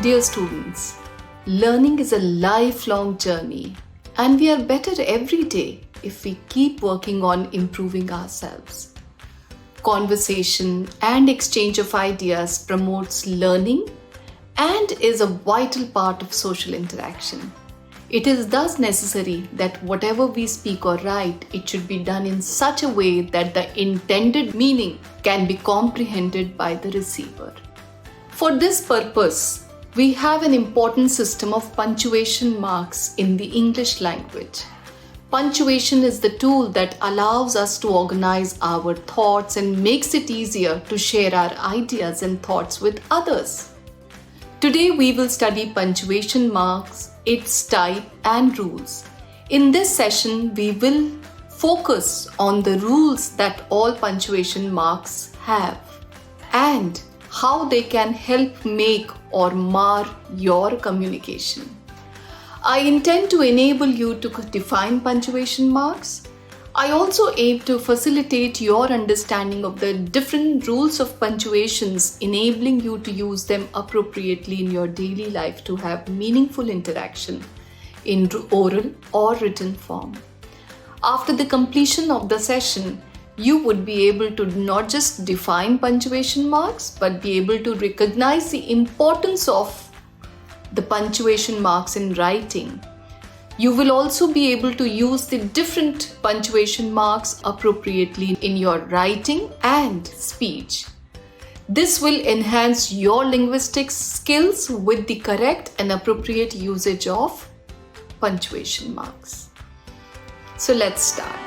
Dear students, learning is a lifelong journey and we are better every day if we keep working on improving ourselves. Conversation and exchange of ideas promotes learning and is a vital part of social interaction. It is thus necessary that whatever we speak or write, it should be done in such a way that the intended meaning can be comprehended by the receiver. For this purpose, we have an important system of punctuation marks in the English language. Punctuation is the tool that allows us to organize our thoughts and makes it easier to share our ideas and thoughts with others. Today we will study punctuation marks, its type and rules. In this session, we will focus on the rules that all punctuation marks have and how they can help make or mar your communication. I intend to enable you to define punctuation marks. I also aim to facilitate your understanding of the different rules of punctuations, enabling you to use them appropriately in your daily life to have meaningful interaction in oral or written form. After the completion of the session, you would be able to not just define punctuation marks, but be able to recognize the importance of the punctuation marks in writing. You will also be able to use the different punctuation marks appropriately in your writing and speech. This will enhance your linguistic skills with the correct and appropriate usage of punctuation marks. So let's start.